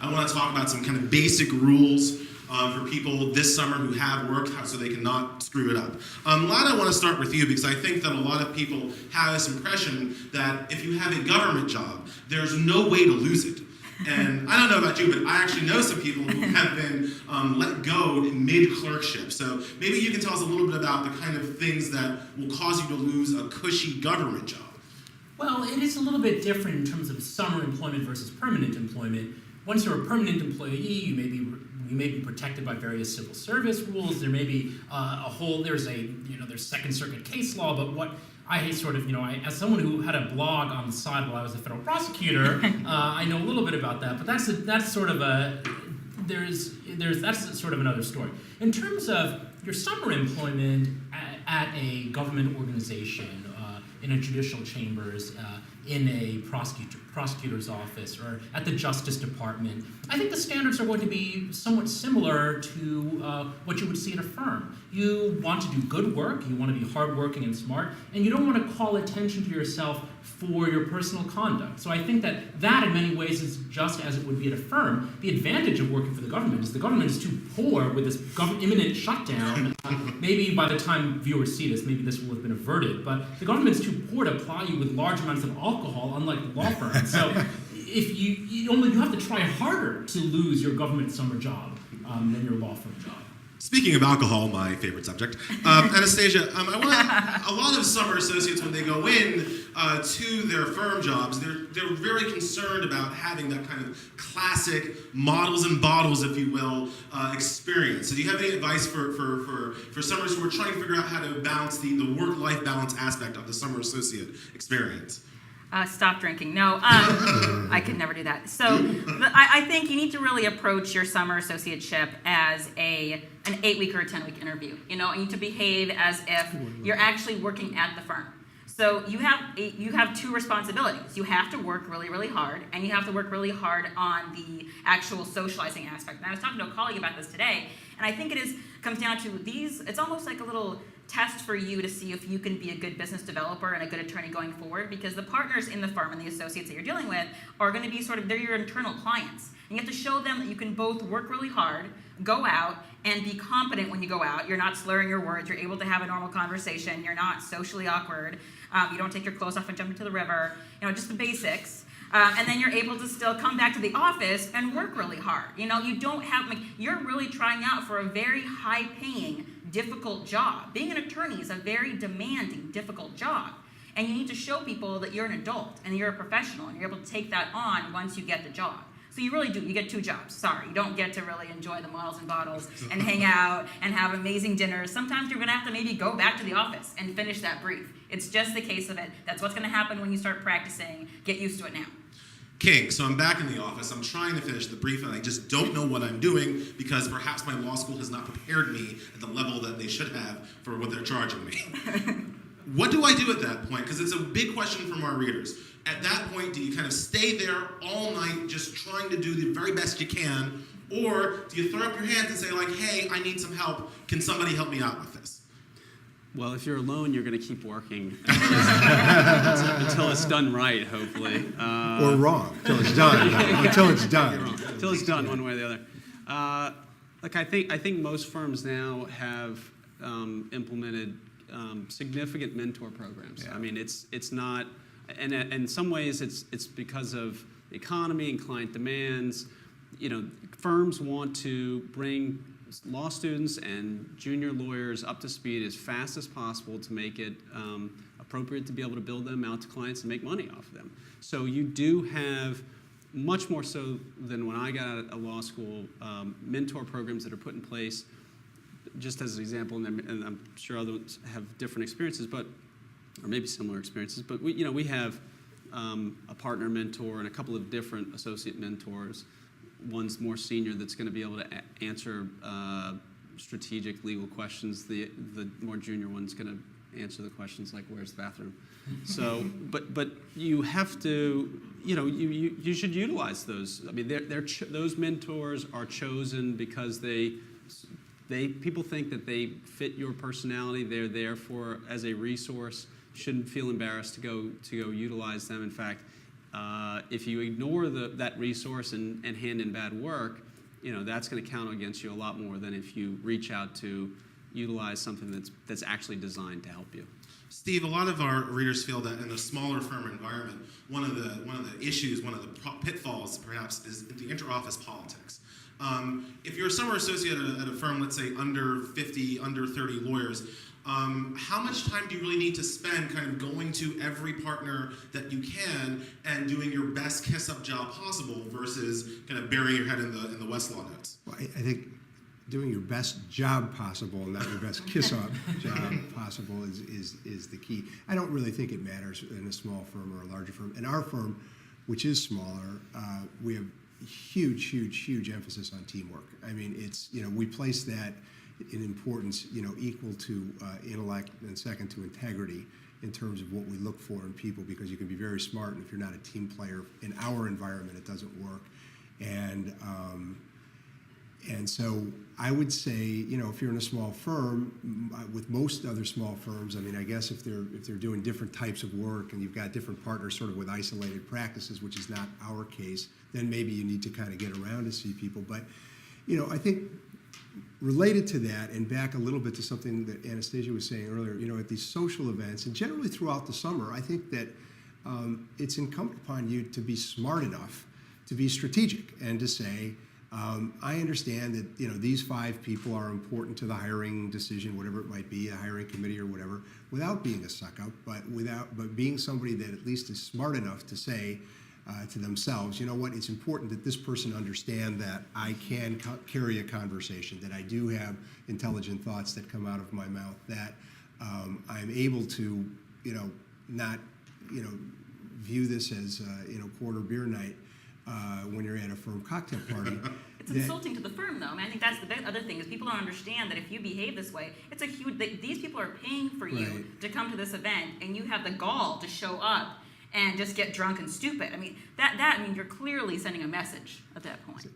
I want to talk about some kind of basic rules for people this summer who have worked so they can not screw it up. Lana, I want to start with you because I think that a lot of people have this impression that if you have a government job, there's no way to lose it. And I don't know about you, but I actually know some people who have been let go in mid-clerkship. So maybe you can tell us a little bit about the kind of things that will cause you to lose a cushy government job. Well, it is a little bit different in terms of summer employment versus permanent employment. Once you're a permanent employee, you may be protected by various civil service rules. There may be there's Second Circuit case law, but what I sort of, as someone who had a blog on the side while I was a federal prosecutor, I know a little bit about that. But that's sort of another story. In terms of your summer employment at a government organization, in a judicial chambers, in a prosecutor's office, or at the Justice Department, I think the standards are going to be somewhat similar to what you would see at a firm. You want to do good work, you want to be hardworking and smart, and you don't want to call attention to yourself for your personal conduct. So I think that in many ways is just as it would be at a firm. The advantage of working for the government is too poor with this imminent shutdown. Maybe by the time viewers see this, maybe this will have been averted, but the government's too poor to ply you with large amounts of alcohol, unlike the law firms. So if you have to try harder to lose your government summer job than your law firm job. Speaking of alcohol, my favorite subject, Anastasia, a lot of summer associates, when they go in to their firm jobs, they're very concerned about having that kind of classic models and bottles, if you will, experience. So do you have any advice for summers who are trying to figure out how to balance the work-life balance aspect of the summer associate experience? Stop drinking. No, I could never do that. So I think you need to really approach your summer associateship as an 8-week or a 10-week interview. You need to behave as if you're actually working at the firm. So you have two responsibilities. You have to work really, really hard, and you have to work really hard on the actual socializing aspect. And I was talking to a colleague about this today, and I think comes down to these. It's almost like a little test for you to see if you can be a good business developer and a good attorney going forward, because the partners in the firm and the associates that you're dealing with are going to be they're your internal clients. And you have to show them that you can both work really hard, go out, and be competent when you go out. You're not slurring your words. You're able to have a normal conversation. You're not socially awkward. You don't take your clothes off and jump into the river. Just the basics. And then you're able to still come back to the office and work really hard. You don't have, you're really trying out for a very high-paying, difficult job. Being an attorney is a very demanding, difficult job. And you need to show people that you're an adult and you're a professional and you're able to take that on once you get the job. So you really do. You get two jobs. Sorry. You don't get to really enjoy the models and bottles and hang out and have amazing dinners. Sometimes you're going to have to maybe go back to the office and finish that brief. It's just the case of it. That's what's going to happen when you start practicing. Get used to it now. King, so I'm back in the office. I'm trying to finish the brief, and I just don't know what I'm doing because perhaps my law school has not prepared me at the level that they should have for what they're charging me. What do I do at that point? Because it's a big question from our readers. At that point, do you kind of stay there all night just trying to do the very best you can, or do you throw up your hands and say, hey, I need some help. Can somebody help me out with this? Well, if you're alone, you're going to keep working until it's done right, hopefully. Or wrong, until it's done. Until it's done. Until it's done, one way or the other. I think most firms now have implemented significant mentor programs. Yeah. I mean, it's not, and in some ways, it's because of the economy and client demands. Firms want to bring law students and junior lawyers up to speed as fast as possible to make it appropriate to be able to build them out to clients and make money off of them. So you do have, much more so than when I got out of law school, mentor programs that are put in place. Just as an example, and I'm sure others have different experiences, or maybe similar experiences, but we have a partner mentor and a couple of different associate mentors. One's more senior that's going to be able to answer strategic legal questions. The more junior one's going to answer the questions like, where's the bathroom? So, but you have to, you should utilize those. I mean, those mentors are chosen because people think that they fit your personality. They're there as a resource. Shouldn't feel embarrassed to go utilize them. In fact, If you ignore that resource and hand in bad work, that's going to count against you a lot more than if you reach out to utilize something that's actually designed to help you. Steve, a lot of our readers feel that in a smaller firm environment, one of the issues, one of the pitfalls, perhaps, is the interoffice politics. If you're a summer associate at a firm, let's say under 50, under 30 lawyers, how much time do you really need to spend kind of going to every partner that you can and doing your best kiss-up job possible versus kind of burying your head in the Westlaw notes? Well, I think doing your best job possible, not your best kiss-up job possible, is the key. I don't really think it matters in a small firm or a larger firm. In our firm, which is smaller, we have huge emphasis on teamwork. I mean, it's, we place that in importance, equal to intellect and second to integrity in terms of what we look for in people, because you can be very smart, and if you're not a team player in our environment, it doesn't work. And so I would say, if you're in a small firm, with most other small firms, I mean, I guess if they're doing different types of work and you've got different partners sort of with isolated practices, which is not our case, then maybe you need to kind of get around to see people. But, I think related to that, and back a little bit to something that Anastasia was saying earlier, at these social events, and generally throughout the summer, I think that it's incumbent upon you to be smart enough to be strategic and to say, I understand that these 5 people are important to the hiring decision, whatever it might be, a hiring committee or whatever, without being a suck-up, but being somebody that at least is smart enough to say to themselves, you know what, it's important that this person understand that I can carry a conversation, that I do have intelligent thoughts that come out of my mouth, that I'm able to, not, view this as, quarter beer night. When you're at a firm cocktail party. It's insulting to the firm, though. I mean, I think that's the other thing is people don't understand that if you behave this way, it's a huge. These people are paying for you Right. to come to this event, and you have the gall to show up and just get drunk and stupid. I mean, that I mean, you're clearly sending a message at that point.